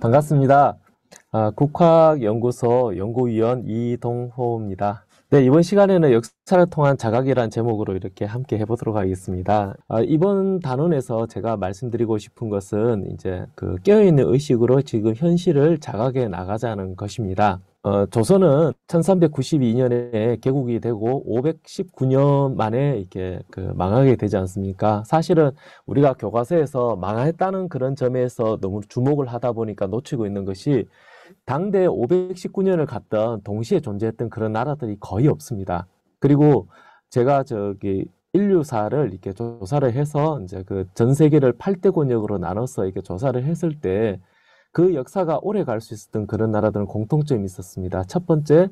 반갑습니다. 국화연구소 연구위원 이동호입니다. 네, 이번 시간에는 역사를 통한 자각이란 제목으로 이렇게 함께 해보도록 하겠습니다. 이번 단원에서 제가 말씀드리고 싶은 것은 이제 그 깨어있는 의식으로 지금 현실을 자각해 나가자는 것입니다. 조선은 1392년에 개국이 되고 519년 만에 이렇게 망하게 되지 않습니까? 사실은 우리가 교과서에서 망했다는 그런 점에서 너무 주목을 하다 보니까 놓치고 있는 것이 당대 519년을 갔던 동시에 존재했던 그런 나라들이 거의 없습니다. 그리고 제가 인류사를 이렇게 조사를 해서 이제 그 전 세계를 8대 권역으로 나눠서 이렇게 조사를 했을 때 그 역사가 오래 갈 수 있었던 그런 나라들은 공통점이 있었습니다. 첫 번째,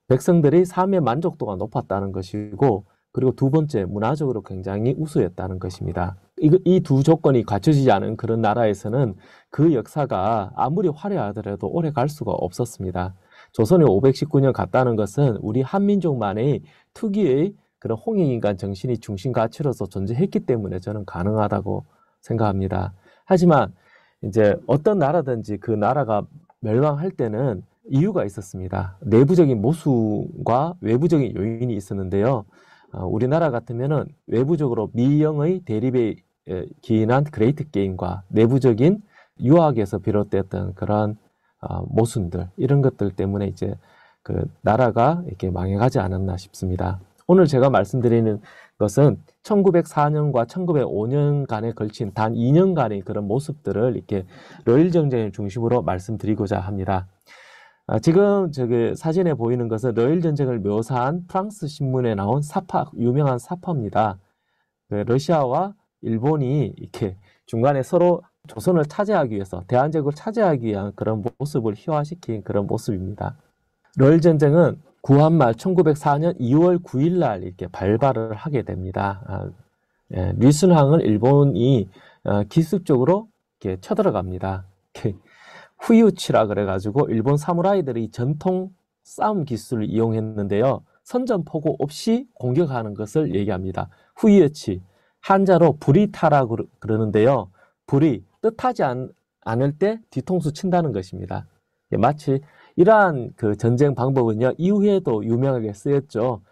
백성들이 삶의 만족도가 높았다는 것이고, 그리고 두 번째, 문화적으로 굉장히 우수했다는 것입니다. 이 두 조건이 갖춰지지 않은 그런 나라에서는 그 역사가 아무리 화려하더라도 오래 갈 수가 없었습니다. 조선이 519년 갔다는 것은 우리 한민족만의 특유의 그런 홍익인간 정신이 중심 가치로서 존재했기 때문에 저는 가능하다고 생각합니다. 하지만 이제 어떤 나라든지 그 나라가 멸망할 때는 이유가 있었습니다. 내부적인 모순과 외부적인 요인이 있었는데요. 우리나라 같으면은 외부적으로 미영의 대립에 기인한 그레이트 게임과 내부적인 유학에서 비롯됐던 그런 모순들, 이런 것들 때문에 이제 그 나라가 이렇게 망해가지 않았나 싶습니다. 오늘 제가 말씀드리는 것은 1904년과 1905년간에 걸친 단 2년간의 그런 모습들을 이렇게 러일 전쟁을 중심으로 말씀드리고자 합니다. 지금 사진에 보이는 것은 러일 전쟁을 묘사한 프랑스 신문에 나온 유명한 사파입니다. 러시아와 일본이 이렇게 중간에 서로 조선을 차지하기 위해서, 대한제국을 차지하기 위한 그런 모습을 희화시킨 그런 모습입니다. 러일 전쟁은 구한말 1904년 2월 9일 날 이렇게 발발을 하게 됩니다. 리순항을 일본이 기습적으로 이렇게 쳐들어갑니다. 후유치라 그래가지고 일본 사무라이들이 전통 싸움 기술을 이용했는데요. 선전포고 없이 공격하는 것을 얘기합니다. 후유치, 한자로 불이타라 그러는데요. 불이 뜻하지 않을 때 뒤통수 친다는 것입니다. 마치 이러한 그 전쟁 방법은요, 이후에도 유명하게 쓰였죠.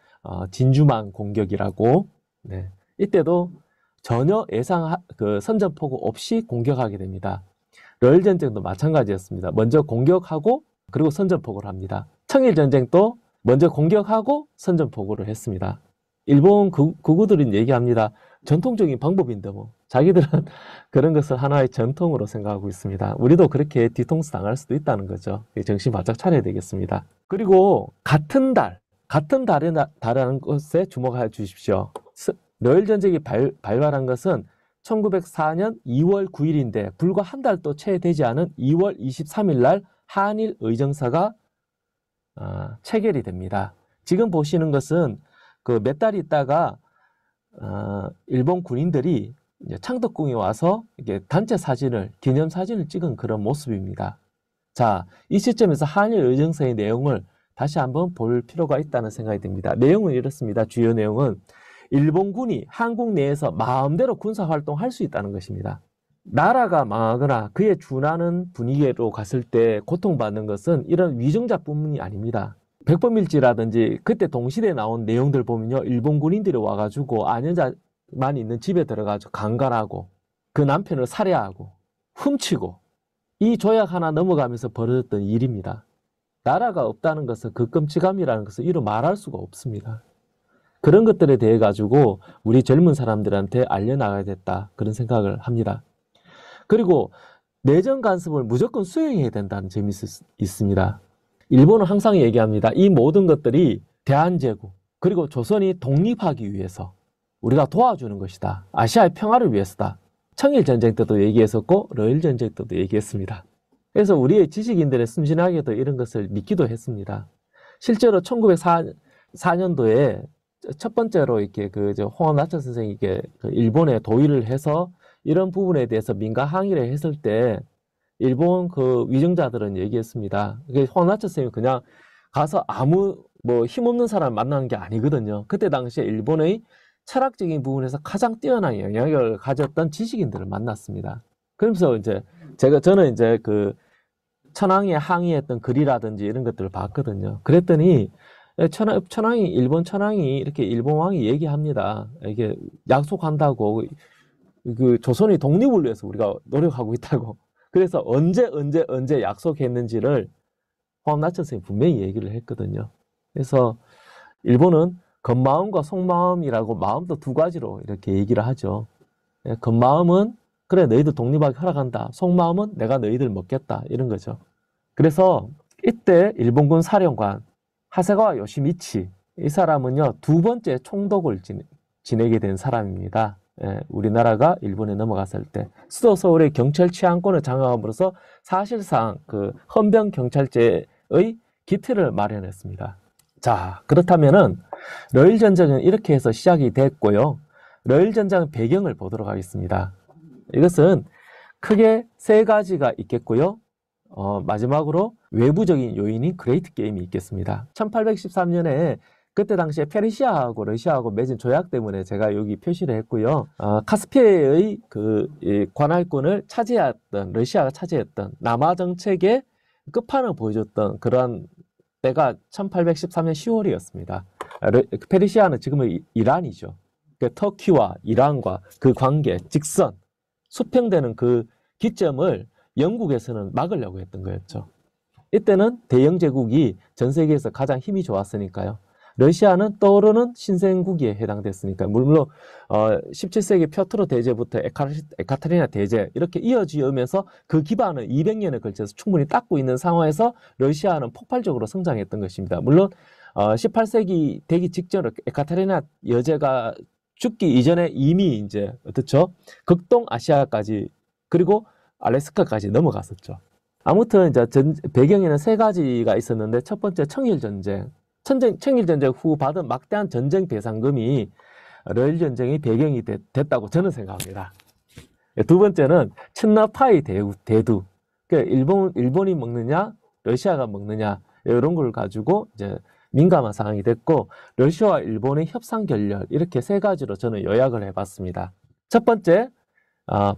진주만 공격이라고. 네. 이때도 전혀 선전포고 없이 공격하게 됩니다. 러일 전쟁도 마찬가지였습니다. 먼저 공격하고 그리고 선전포고를 합니다. 청일 전쟁도 먼저 공격하고 선전포고를 했습니다. 일본 극우들은 얘기합니다. 전통적인 방법인데 뭐 자기들은 그런 것을 하나의 전통으로 생각하고 있습니다. 우리도 그렇게 뒤통수 당할 수도 있다는 거죠. 정신 바짝 차려야 되겠습니다. 그리고 같은 달이라는 것에 주목해 주십시오. 러일 전쟁이 발발한 것은 1904년 2월 9일인데 불과 한 달도 채 되지 않은 2월 23일 날 한일 의정서가 체결이 됩니다. 지금 보시는 것은 그 몇 달 있다가 일본 군인들이 이제 창덕궁에 와서 이게 단체 사진을, 기념 사진을 찍은 그런 모습입니다. 자, 이 시점에서 한일 의정서의 내용을 다시 한번 볼 필요가 있다는 생각이 듭니다. 내용은 이렇습니다. 주요 내용은 일본군이 한국 내에서 마음대로 군사활동할 수 있다는 것입니다. 나라가 망하거나 그에 준하는 분위기로 갔을 때 고통받는 것은 이런 위정자뿐만이 아닙니다. 백범일지라든지 그때 동시대에 나온 내용들 보면요, 일본 군인들이 와가지고 아녀자만 있는 집에 들어가서 강간하고 그 남편을 살해하고 훔치고, 이 조약 하나 넘어가면서 벌어졌던 일입니다. 나라가 없다는 것은 그 끔찍함이라는 것을 이루 말할 수가 없습니다. 그런 것들에 대해 가지고 우리 젊은 사람들한테 알려나가야 됐다, 그런 생각을 합니다. 그리고 내정 간섭을 무조건 수용해야 된다는 점이 있습니다. 일본은 항상 얘기합니다. 이 모든 것들이 대한제국 그리고 조선이 독립하기 위해서 우리가 도와주는 것이다. 아시아의 평화를 위해서다. 청일전쟁 때도 얘기했었고 러일 전쟁 때도 얘기했습니다. 그래서 우리의 지식인들의 순진하게도 이런 것을 믿기도 했습니다. 실제로 1904년도에 첫 번째로 이렇게 홍합 나철 선생이 이렇게 일본에 도의를 해서 이런 부분에 대해서 민가 항의를 했을 때 일본 위정자들은 얘기했습니다. 홍합 나철 선생이 그냥 가서 아무 힘없는 사람 만나는 게 아니거든요. 그때 당시에 일본의 철학적인 부분에서 가장 뛰어난 영향력을 가졌던 지식인들을 만났습니다. 그러면서 저는 천황에 항의했던 글이라든지 이런 것들을 봤거든요. 그랬더니 천황이 일본 천황이 이렇게 일본 왕이 얘기합니다. 이게 약속한다고 그 조선의 독립을 위해서 우리가 노력하고 있다고. 그래서 언제 약속했는지를 호암나천 선생님이 분명히 얘기를 했거든요. 그래서 일본은 겉마음과 속마음이라고 마음도 두 가지로 이렇게 얘기를 하죠. 겉마음은 그래 너희들 독립하게 허락한다. 속마음은 내가 너희들 먹겠다. 이런 거죠. 그래서 이때 일본군 사령관 하세가와 요시미치 이 사람은요 두 번째 총독을 지내게 된 사람입니다. 우리나라가 일본에 넘어갔을 때 수도 서울의 경찰 치안권을 장악함으로써 사실상 그 헌병 경찰제의 기틀을 마련했습니다. 자, 그렇다면은 러일 전쟁은 이렇게 해서 시작이 됐고요. 러일 전쟁 배경을 보도록 하겠습니다. 이것은 크게 세 가지가 있겠고요. 마지막으로 외부적인 요인인 그레이트 게임이 있겠습니다. 1813년에 그때 당시에 페르시아하고 러시아하고 맺은 조약 때문에 제가 여기 표시를 했고요. 카스피해의 그 관할권을 차지했던 러시아가 차지했던 남하 정책의 끝판을 보여줬던 그러한 때가 1813년 10월이었습니다. 페르시아는 지금의 이란이죠. 터키와 이란과 그 관계, 직선, 수평되는 그 기점을 영국에서는 막으려고 했던 거였죠. 이때는 대영 제국이 전 세계에서 가장 힘이 좋았으니까요. 러시아는 떠오르는 신생국에 해당됐으니까 물론 17세기 표트로 대제부터 에카테리나 대제 이렇게 이어지면서 그 기반을 200년에 걸쳐서 충분히 닦고 있는 상황에서 러시아는 폭발적으로 성장했던 것입니다. 물론 18세기 되기 직전에 에카테리나 여제가 죽기 이전에 이미 이제 어떻죠? 극동 아시아까지 그리고 알래스카까지 넘어갔었죠. 아무튼 이제 배경에는 세 가지가 있었는데 첫 번째 청일전쟁. 청일전쟁 후 받은 막대한 전쟁 배상금이 러일 전쟁의 배경이 됐다고 저는 생각합니다. 두 번째는 친러파의 대두. 그러니까 일본이 먹느냐, 러시아가 먹느냐 이런 걸 가지고 이제 민감한 상황이 됐고 러시아와 일본의 협상 결렬 이렇게 세 가지로 저는 요약을 해봤습니다. 첫 번째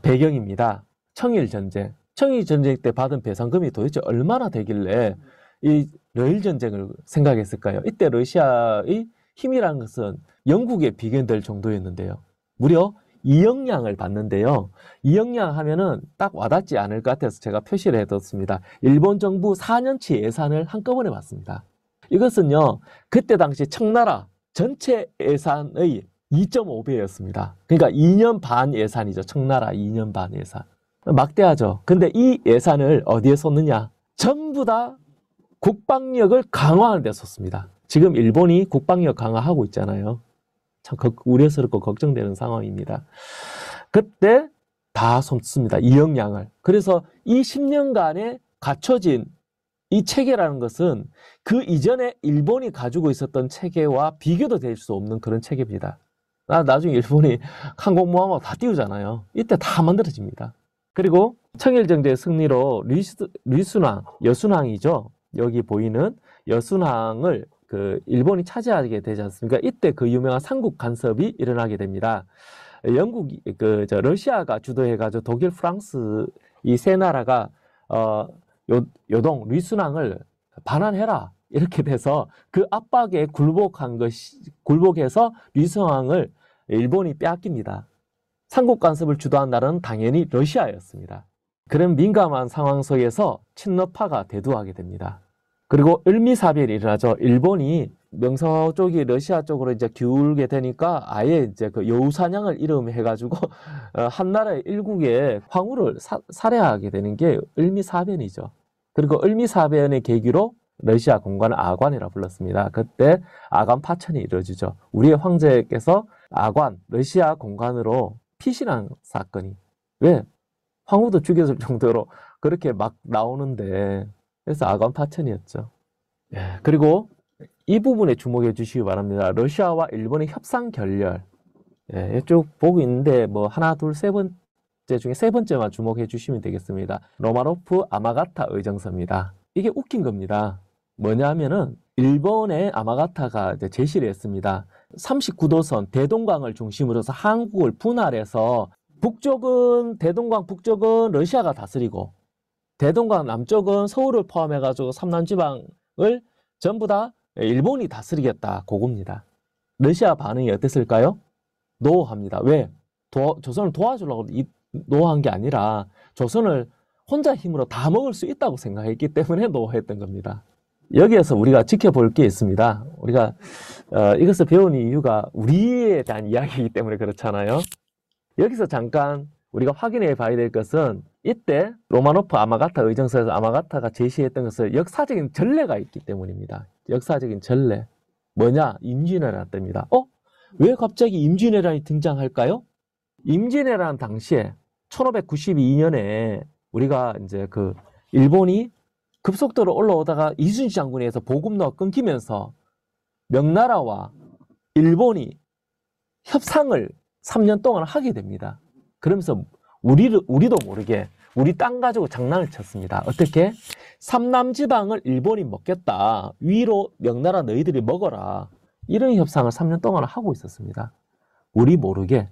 배경입니다. 청일전쟁. 청일전쟁 때 받은 배상금이 도대체 얼마나 되길래 이 러일 전쟁을 생각했을까요? 이때 러시아의 힘이라는 것은 영국에 비견될 정도였는데요. 무려 2억량을 받는데요. 2억량 하면은 딱 와닿지 않을 것 같아서 제가 표시를 해뒀습니다. 일본 정부 4년치 예산을 한꺼번에 받습니다. 이것은요, 그때 당시 청나라 전체 예산의 2.5배였습니다. 그러니까 2년 반 예산이죠. 청나라 2년 반 예산. 막대하죠. 근데 이 예산을 어디에 쏟느냐? 전부 다 국방력을 강화하는 데 썼습니다. 지금 일본이 국방력 강화하고 있잖아요. 참 우려스럽고 걱정되는 상황입니다. 그때 다 쏟습니다. 2억량을. 그래서 이 10년간에 갖춰진 이 체계라는 것은 그 이전에 일본이 가지고 있었던 체계와 비교도 될 수 없는 그런 체계입니다. 나중에 일본이 항공모함하고 다 띄우잖아요. 이때 다 만들어집니다. 그리고 청일전쟁의 승리로 리순왕, 여순왕이죠. 여기 보이는 여순왕을 그 일본이 차지하게 되지 않습니까? 이때 그 유명한 삼국 간섭이 일어나게 됩니다. 러시아가 주도해가지고 독일, 프랑스 이 세 나라가 요동 리순왕을 반환해라 이렇게 돼서 그 압박에 굴복해서 리순왕을 일본이 빼앗깁니다. 삼국 간섭을 주도한 나라는 당연히 러시아였습니다. 그런 민감한 상황 속에서 친러파가 대두하게 됩니다. 그리고 을미사변이 일어나죠. 일본이 명서 쪽이 러시아 쪽으로 이제 기울게 되니까 아예 이제 그 여우사냥을 이름해가지고 한 나라의 일국의 황후를 살해하게 되는 게 을미사변이죠. 그리고 을미사변의 계기로 러시아 공관을 아관이라 불렀습니다. 그때 아관 파천이 이루어지죠. 우리의 황제께서 아관, 러시아 공관으로 피신한 사건이. 왜? 황후도 죽였을 정도로 그렇게 막 나오는데 그래서 아관 파천이었죠. 예, 그리고 이 부분에 주목해 주시기 바랍니다. 러시아와 일본의 협상 결렬. 예, 이쪽 보고 있는데 뭐 하나, 둘, 세 번째 중에 세 번째만 주목해 주시면 되겠습니다. 로마노프 아마가타 의정서입니다. 이게 웃긴 겁니다. 뭐냐면은 일본의 아마가타가 이제 제시를 했습니다. 39도선 대동강을 중심으로 해서 한국을 분할해서 대동강 북쪽은 러시아가 다스리고 대동강 남쪽은 서울을 포함해가지고 삼남지방을 전부 다 일본이 다스리겠다. 그겁니다. 러시아 반응이 어땠을까요? 노합니다. 왜? 조선을 도와주려고 노한 게 아니라 조선을 혼자 힘으로 다 먹을 수 있다고 생각했기 때문에 노했던 겁니다. 여기에서 우리가 지켜볼 게 있습니다. 우리가 이것을 배운 이유가 우리에 대한 이야기이기 때문에 그렇잖아요. 여기서 잠깐 우리가 확인해 봐야 될 것은 이때 로마노프 아마가타 의정서에서 아마가타가 제시했던 것은 역사적인 전례가 있기 때문입니다. 역사적인 전례. 뭐냐? 임진왜란 때입니다. 왜 갑자기 임진왜란이 등장할까요? 임진왜란 당시에 1592년에 우리가 이제 그 일본이 급속도로 올라오다가 이순신 장군에 의해서 보급로가 끊기면서 명나라와 일본이 협상을 3년 동안 하게 됩니다. 그러면서 우리도 모르게 우리 땅 가지고 장난을 쳤습니다. 어떻게? 삼남지방을 일본이 먹겠다. 위로 명나라 너희들이 먹어라. 이런 협상을 3년 동안 하고 있었습니다. 우리 모르게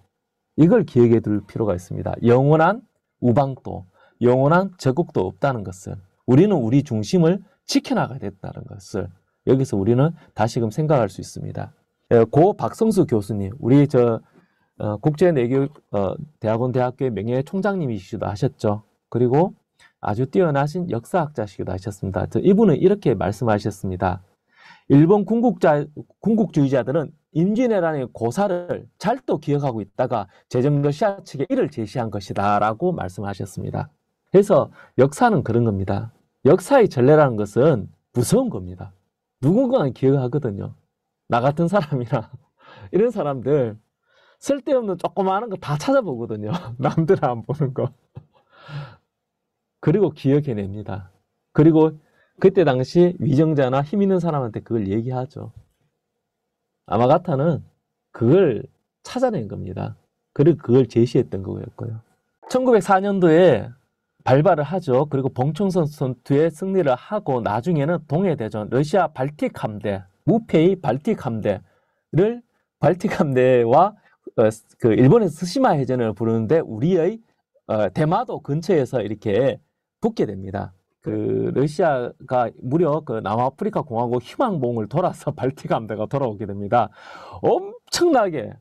이걸 기억해 둘 필요가 있습니다. 영원한 우방도, 영원한 제국도 없다는 것을, 우리는 우리 중심을 지켜나가야 된다는 것을 여기서 우리는 다시금 생각할 수 있습니다. 고 박성수 교수님, 우리 국제내교대학원 대학교의 명예총장님이시기도 하셨죠. 그리고 아주 뛰어나신 역사학자시기도 하셨습니다. 이분은 이렇게 말씀하셨습니다. 일본 군국주의자들은 임진왜란의 고사를 잘도 기억하고 있다가 제정러시아 측에 이를 제시한 것이다 라고 말씀하셨습니다. 그래서 역사는 그런 겁니다. 역사의 전례라는 것은 무서운 겁니다. 누군가는 기억하거든요. 나 같은 사람이나 이런 사람들 쓸데없는 조그마한 거 다 찾아보거든요. 남들은 안 보는 거. 그리고 기억해냅니다. 그리고 그때 당시 위정자나 힘 있는 사람한테 그걸 얘기하죠. 아마가타는 그걸 찾아낸 겁니다. 그리고 그걸 제시했던 거였고요. 1904년도에 발발을 하죠. 그리고 봉청선 전투에 승리를 하고 나중에는 동해대전, 러시아 발틱 함대, 무페이 발틱 함대를 발틱 함대와 그 일본에서 스시마 해전을 부르는데 우리의 대마도 근처에서 이렇게 붙게 됩니다. 그 러시아가 무려 그 남아프리카 공화국 희망봉을 돌아서 발틱 함대가 돌아오게 됩니다. 엄청나게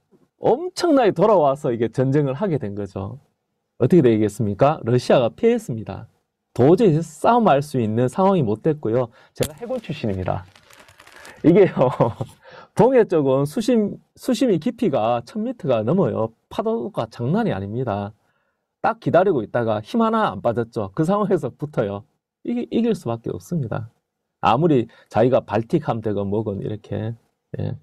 돌아와서 이게 전쟁을 하게 된 거죠. 어떻게 되겠습니까? 러시아가 패했습니다. 도저히 싸움할 수 있는 상황이 못 됐고요. 제가 해군 출신입니다. 이게요, 동해 쪽은 수심이 깊이가 1000m가 넘어요. 파도가 장난이 아닙니다. 딱 기다리고 있다가 힘 하나 안 빠졌죠. 그 상황에서 붙어요. 이길 수밖에 없습니다. 아무리 자기가 발틱 함대건 뭐건 이렇게. 예.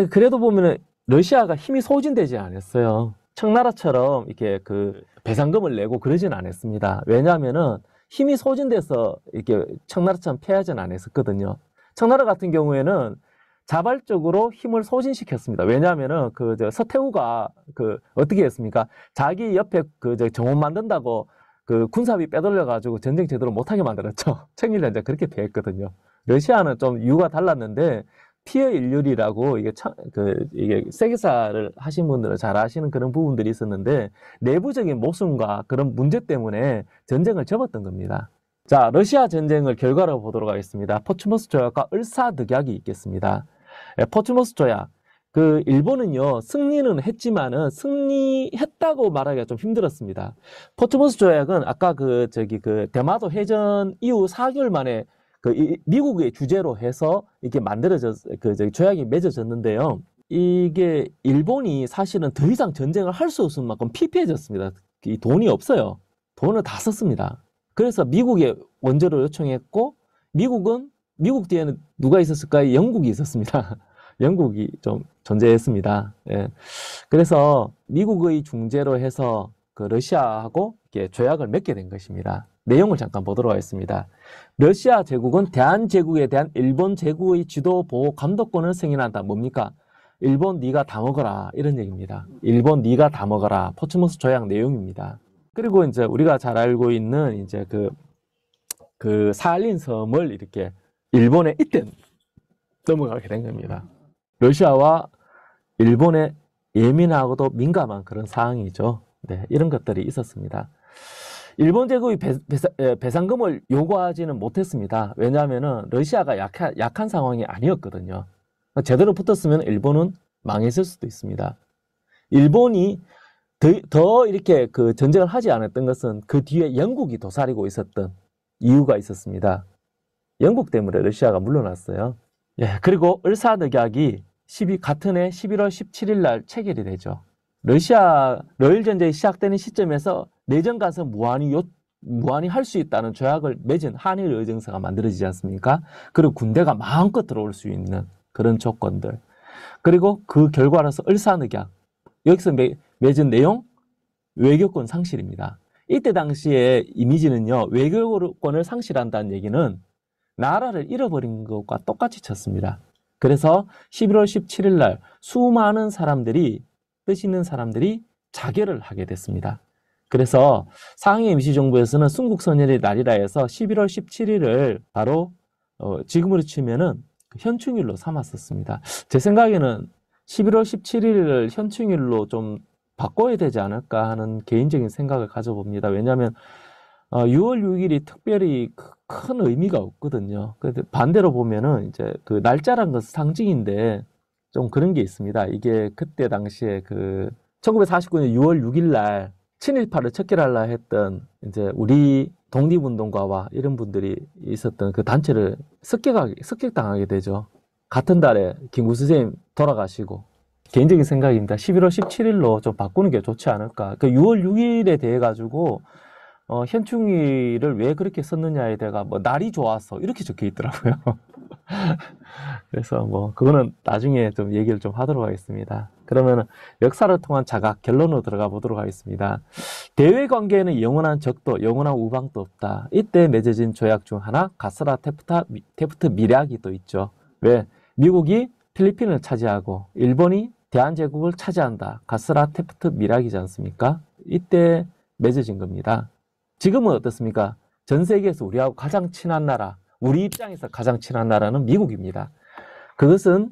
그래도 보면은 러시아가 힘이 소진되지 않았어요. 청나라처럼 이렇게 그 배상금을 내고 그러진 않았습니다. 왜냐하면은 힘이 소진돼서 이렇게 청나라처럼 패하진 않았었거든요. 청나라 같은 경우에는 자발적으로 힘을 소진시켰습니다. 왜냐하면은 서태후가 어떻게 했습니까? 자기 옆에 정원 만든다고 그 군사비 빼돌려가지고 전쟁 제대로 못하게 만들었죠. 청일전쟁 그렇게 패했거든요. 러시아는 좀 이유가 달랐는데 피어 일률이라고 이게 세계사를 하신 분들은 잘 아시는 그런 부분들이 있었는데 내부적인 모순과 그런 문제 때문에 전쟁을 접었던 겁니다. 자, 러시아 전쟁을 결과로 보도록 하겠습니다. 포츠모스 조약과 을사득약이 있겠습니다. 포츠모스 조약. 그 일본은요 승리는 했지만은 승리했다고 말하기가 좀 힘들었습니다. 포츠모스 조약은 아까 대마도 해전 이후 4개월 만에 미국의 주재로 해서 이렇게 조약이 맺어졌는데요. 이게 일본이 사실은 더 이상 전쟁을 할 수 없을 만큼 피폐해졌습니다. 이 돈이 없어요. 돈을 다 썼습니다. 그래서 미국에 원조를 요청했고 미국 뒤에는 누가 있었을까요? 영국이 있었습니다. 영국이 좀 존재했습니다. 예. 그래서 미국의 중재로 해서 그 러시아하고 이렇게 조약을 맺게 된 것입니다. 내용을 잠깐 보도록 하겠습니다. 러시아 제국은 대한제국에 대한 일본 제국의 지도 보호 감독권을 승인한다. 뭡니까? 일본 네가 다 먹어라 이런 얘기입니다. 일본 네가 다 먹어라. 포츠모스 조약 내용입니다. 그리고 이제 우리가 잘 알고 있는 이제 그 사할린 섬을 이렇게 일본에 이때 넘어가게 된 겁니다. 러시아와 일본의 예민하고도 민감한 그런 상황이죠. 네, 이런 것들이 있었습니다. 일본 제국이 배상금을 요구하지는 못했습니다. 왜냐하면 러시아가 약한 상황이 아니었거든요. 제대로 붙었으면 일본은 망했을 수도 있습니다. 일본이 더 이렇게 그 전쟁을 하지 않았던 것은 그 뒤에 영국이 도사리고 있었던 이유가 있었습니다. 영국 때문에 러시아가 물러났어요. 예, 그리고 을사늑약이 같은 해 11월 17일 날 체결이 되죠. 러일 전쟁이 시작되는 시점에서 내전 가서 무한히 할 수 있다는 조약을 맺은 한일 의정서가 만들어지지 않습니까? 그리고 군대가 마음껏 들어올 수 있는 그런 조건들. 그리고 그 결과로서 을사늑약. 여기서 맺은 내용, 외교권 상실입니다. 이때 당시의 이미지는요, 외교권을 상실한다는 얘기는 나라를 잃어버린 것과 똑같이 쳤습니다. 그래서 11월 17일 날 수많은 사람들이, 뜻 있는 사람들이 자결을 하게 됐습니다. 그래서 상해 임시정부에서는 순국선열의 날이라 해서 11월 17일을 바로 지금으로 치면은 현충일로 삼았었습니다. 제 생각에는 11월 17일을 현충일로 좀 바꿔야 되지 않을까 하는 개인적인 생각을 가져봅니다. 왜냐하면 6월 6일이 특별히 큰 의미가 없거든요. 반대로 보면은 이제 그 날짜란 것은 상징인데 좀 그런 게 있습니다. 이게 그때 당시에 1949년 6월 6일 날 친일파를 척결하려 했던 이제 우리 독립운동가와 이런 분들이 있었던 그 단체를 습격당하게 되죠. 같은 달에 김구 선생님 돌아가시고. 개인적인 생각입니다. 11월 17일로 좀 바꾸는 게 좋지 않을까. 6월 6일에 대해 가지고 현충일을 왜 그렇게 썼느냐에 대해서 날이 좋아서 이렇게 적혀 있더라고요. 그래서 그거는 나중에 좀 얘기를 좀 하도록 하겠습니다. 그러면 역사를 통한 자각 결론으로 들어가 보도록 하겠습니다. 대외 관계에는 영원한 적도, 영원한 우방도 없다. 이때 맺어진 조약 중 하나 가스라 테프트 밀약이 또 있죠. 왜? 미국이 필리핀을 차지하고 일본이 대한제국을 차지한다. 가스라 테프트 밀약이지 않습니까? 이때 맺어진 겁니다. 지금은 어떻습니까? 전 세계에서 우리하고 가장 친한 나라, 우리 입장에서 가장 친한 나라는 미국입니다. 그것은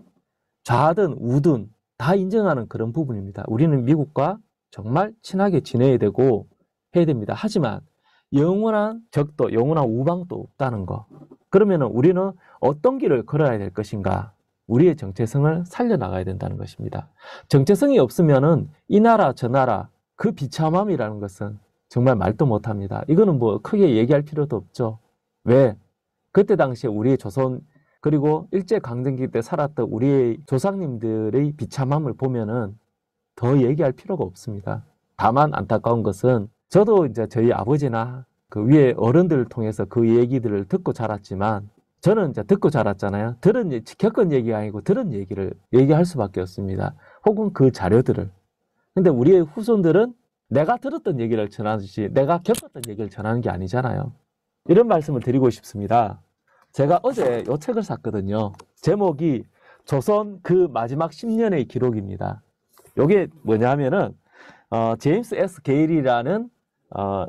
좌든 우든 다 인정하는 그런 부분입니다. 우리는 미국과 정말 친하게 지내야 되고 해야 됩니다. 하지만 영원한 적도, 영원한 우방도 없다는 거. 그러면 우리는 어떤 길을 걸어야 될 것인가? 우리의 정체성을 살려나가야 된다는 것입니다. 정체성이 없으면은 이 나라 저 나라 그 비참함이라는 것은 정말 말도 못합니다. 이거는 크게 얘기할 필요도 없죠. 왜? 그때 당시에 우리의 조선 그리고 일제강점기 때 살았던 우리의 조상님들의 비참함을 보면은 더 얘기할 필요가 없습니다. 다만 안타까운 것은 저도 이제 저희 아버지나 그 위에 어른들을 통해서 그 얘기들을 듣고 자랐지만 저는 이제 듣고 자랐잖아요. 겪은 얘기가 아니고 들은 얘기를 얘기할 수밖에 없습니다. 혹은 그 자료들을. 근데 우리의 후손들은 내가 들었던 얘기를 전하듯이 내가 겪었던 얘기를 전하는 게 아니잖아요. 이런 말씀을 드리고 싶습니다. 제가 어제 이 책을 샀거든요. 제목이 조선 그 마지막 10년의 기록입니다. 이게 뭐냐면은 제임스 S. 게일이라는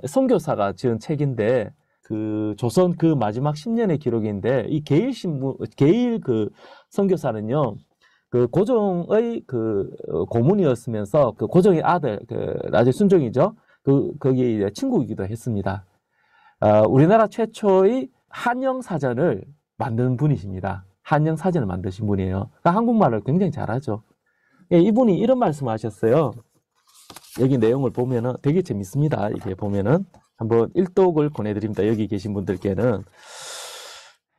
선교사가 지은 책인데 그 조선 그 마지막 10년의 기록인데 이 게일 그 선교사는요. 그 고종의 그 고문이었으면서 그 고종의 아들 나중에 순종이죠. 거기 이제 친구이기도 했습니다. 우리나라 최초의 한영 사전을 만든 분이십니다. 한영 사전을 만드신 분이에요. 그러니까 한국말을 굉장히 잘하죠. 예, 이분이 이런 말씀을 하셨어요. 여기 내용을 보면은 되게 재밌습니다. 이게 보면은 한번 일독을 보내드립니다. 여기 계신 분들께는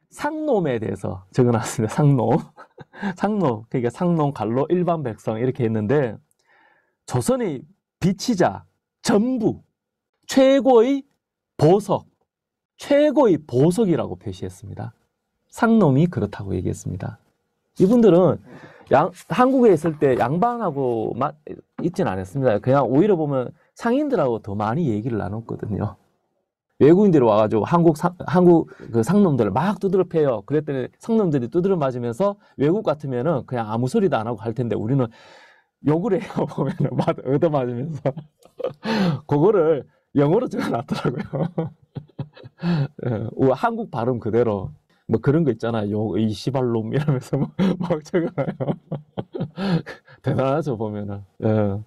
상놈에 대해서 적어놨습니다. 상놈. 상놈. 그러니까 상놈, 갈로, 일반 백성 이렇게 했는데 조선의 비치자, 전부, 최고의 보석, 최고의 보석이라고 표시했습니다. 상놈이 그렇다고 얘기했습니다. 이분들은 한국에 있을 때 양반하고만 있진 않았습니다. 그냥 오히려 보면 상인들하고 더 많이 얘기를 나눴거든요. 외국인들이 와가지고 한국 그 상놈들을 막 두드려 패요. 그랬더니 상놈들이 두드려 맞으면서 외국 같으면은 그냥 아무 소리도 안 하고 갈 텐데 우리는 욕을 해요. 보면은 얻어맞으면서. 그거를 영어로 적어놨더라고요. 한국 발음 그대로. 그런 거 있잖아요. 이 시발놈 이러면서 막 적어놔요. 대단하죠, 보면은. 예.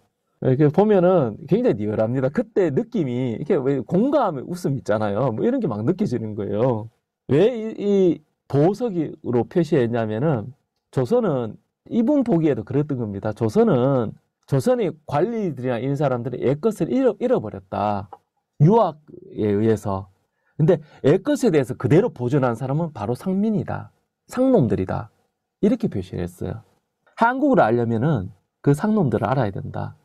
이렇게 보면은 굉장히 리얼합니다. 그때 느낌이 이렇게 왜 공감의 웃음 있잖아요. 뭐 이런 게 막 느껴지는 거예요. 왜 이 보석으로 표시했냐면은 조선은 이분 보기에도 그랬던 겁니다. 조선의 관리들이나 이런 사람들이 옛것을 잃어버렸다. 유학에 의해서. 근데 옛것에 대해서 그대로 보존한 사람은 바로 상민이다. 상놈들이다. 이렇게 표시를 했어요. 한국을 알려면은 그 상놈들을 알아야 된다.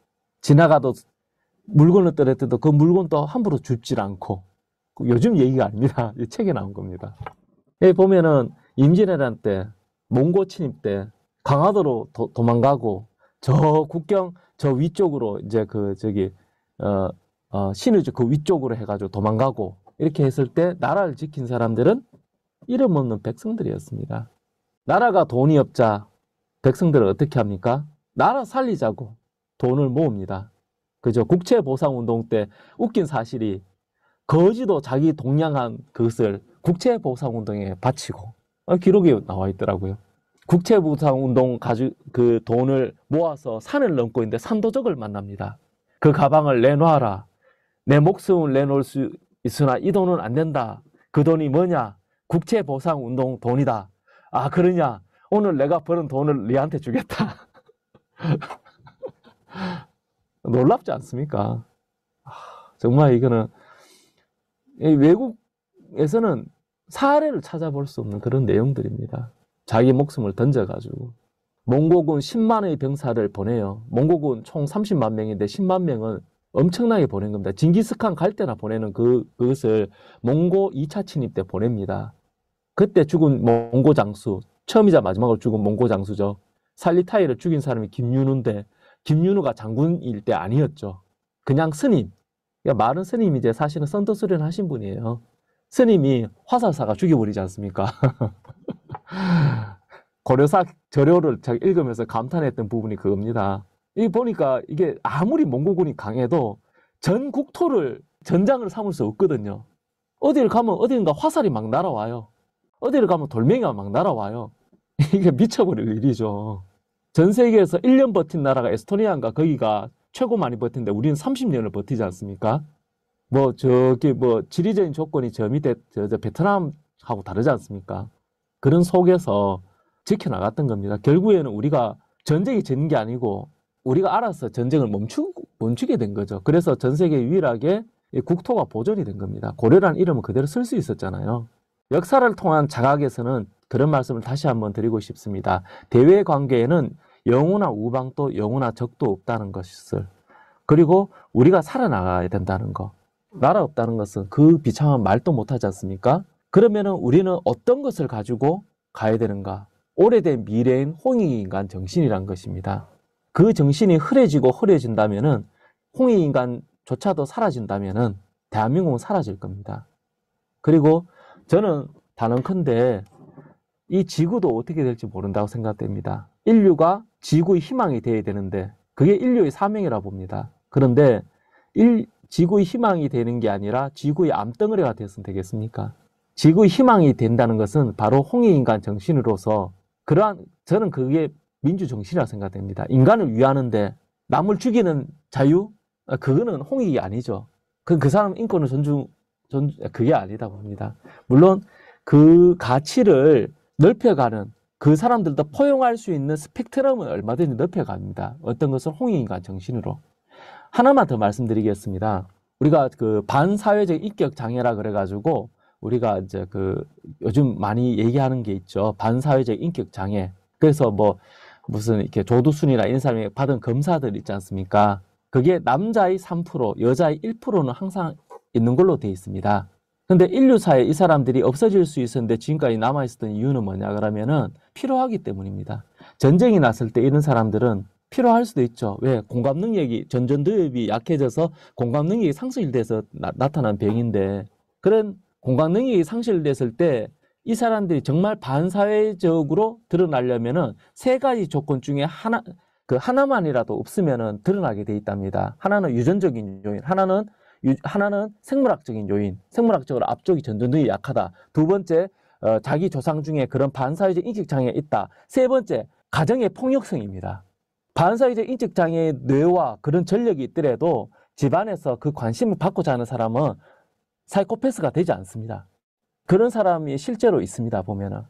지나가도 물건을 떨어뜨려도 그 물건도 함부로 줍질 않고. 요즘 얘기가 아닙니다. 이 책에 나온 겁니다. 여기 보면은 임진왜란 때, 몽고 침입 때 강화도로 도망가고 저 국경 저 위쪽으로 이제 신의주 그 위쪽으로 해가지고 도망가고 이렇게 했을 때 나라를 지킨 사람들은 이름 없는 백성들이었습니다. 나라가 돈이 없자 백성들은 어떻게 합니까? 나라 살리자고 돈을 모읍니다. 그죠? 국채보상운동 때 웃긴 사실이 거지도 자기 동양한 그것을 국채보상운동에 바치고 기록이 나와 있더라고요. 국채보상운동 가지고 그 돈을 모아서 산을 넘고 있는데 산도적을 만납니다. 그 가방을 내놔라. 내 목숨을 내놓을 수 있으나 이 돈은 안 된다. 그 돈이 뭐냐? 국채보상운동 돈이다. 아 그러냐? 오늘 내가 버는 돈을 네한테 주겠다. 놀랍지 않습니까? 정말 이거는 외국에서는 사례를 찾아볼 수 없는 그런 내용들입니다. 자기 목숨을 던져가지고 몽고군 10만의 병사를 보내요. 몽고군 총 30만 명인데 10만 명은 엄청나게 보낸 겁니다. 징기스칸 갈 때나 보내는 그것을 몽고 2차 침입 때 보냅니다. 그때 죽은 몽고 장수, 처음이자 마지막으로 죽은 몽고 장수죠. 살리타이를 죽인 사람이 김윤우인데 김윤우가 장군일 때 아니었죠. 그냥 스님. 그러니까 말은 스님이제 사실은 선도 수련 하신 분이에요. 스님이 화살사가 죽여버리지 않습니까? 고려사 저료를 읽으면서 감탄했던 부분이 그겁니다. 이 보니까 이게 아무리 몽고군이 강해도 전 국토를 전장을 삼을 수 없거든요. 어디를 가면 어딘가 화살이 막 날아와요. 어디를 가면 돌멩이가 막 날아와요. 이게 미쳐버릴 일이죠. 전 세계에서 1년 버틴 나라가 에스토니아인가 거기가 최고 많이 버틴데 우리는 30년을 버티지 않습니까? 지리적인 조건이 저 밑에 베트남하고 다르지 않습니까? 그런 속에서 지켜나갔던 겁니다. 결국에는 우리가 전쟁이 지는 게 아니고 우리가 알아서 전쟁을 멈추게 된 거죠. 그래서 전 세계 유일하게 국토가 보존이 된 겁니다. 고려라는 이름은 그대로 쓸 수 있었잖아요. 역사를 통한 자각에서는 그런 말씀을 다시 한번 드리고 싶습니다. 대외 관계에는 영우나 우방도 영우나 적도 없다는 것을, 그리고 우리가 살아나가야 된다는 것. 나라 없다는 것은 그 비참한 말도 못하지 않습니까? 그러면은 우리는 어떤 것을 가지고 가야 되는가? 오래된 미래인 홍익인간 정신이란 것입니다. 그 정신이 흐려진다면은 홍익인간조차도 사라진다면은 대한민국은 사라질 겁니다. 그리고 저는 단언컨대 이 지구도 어떻게 될지 모른다고 생각됩니다. 인류가 지구의 희망이 되어야 되는데 그게 인류의 사명이라 봅니다. 그런데 지구의 희망이 되는 게 아니라 지구의 암덩어리가 되었으면 되겠습니까? 지구의 희망이 된다는 것은 바로 홍익인간 정신으로서 저는 그게 민주정신이라고 생각됩니다. 인간을 위하는데 남을 죽이는 자유? 그거는 홍익이 아니죠. 그 사람 인권을 그게 아니다 봅니다. 물론 그 가치를 넓혀가는 그 사람들도 포용할 수 있는 스펙트럼은 얼마든지 넓혀갑니다. 어떤 것은 홍익인간 정신으로. 하나만 더 말씀드리겠습니다. 우리가 그 반사회적 인격 장애라 그래가지고 우리가 이제 요즘 많이 얘기하는 게 있죠. 반사회적 인격 장애. 그래서 무슨 이렇게 조두순이나 이런 사람이 받은 검사들 있지 않습니까? 그게 남자의 3%, 여자의 1%는 항상 있는 걸로 되어 있습니다. 근데 인류사에 이 사람들이 없어질 수 있었는데 지금까지 남아있었던 이유는 뭐냐 그러면은 필요하기 때문입니다. 전쟁이 났을 때 이런 사람들은 필요할 수도 있죠. 왜? 공감 능력이, 전전두엽이 약해져서 공감 능력이 상실돼서 나타난 병인데, 그런 공감 능력이 상실됐을 때 이 사람들이 정말 반사회적으로 드러나려면은 세 가지 조건 중에 하나만이라도 없으면은 드러나게 돼 있답니다. 하나는 유전적인 요인, 하나는 생물학적인 요인, 생물학적으로 앞쪽이 전전두엽이 약하다. 두 번째, 자기 조상 중에 그런 반사회적 인격장애가 있다. 세 번째, 가정의 폭력성입니다. 반사회적 인격장애의 뇌와 그런 전력이 있더라도 집안에서 그 관심을 받고자 하는 사람은 사이코패스가 되지 않습니다. 그런 사람이 실제로 있습니다, 보면은.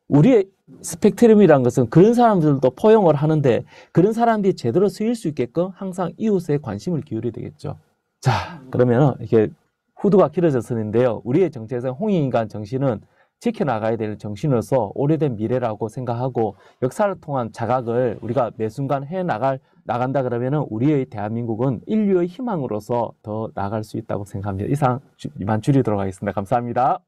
우리의 스펙트럼이라는 것은 그런 사람들도 포용을 하는데 그런 사람들이 제대로 쓰일 수 있게끔 항상 이웃에 관심을 기울여야 되겠죠. 자, 그러면은 이게 후드가 길어졌었는데요. 우리의 정체성 홍익인간 정신은 지켜나가야 될 정신으로서 오래된 미래라고 생각하고 역사를 통한 자각을 우리가 매 순간 나간다 그러면은 우리의 대한민국은 인류의 희망으로서 더 나아갈 수 있다고 생각합니다. 이상 이만 줄이도록 하겠습니다. 감사합니다.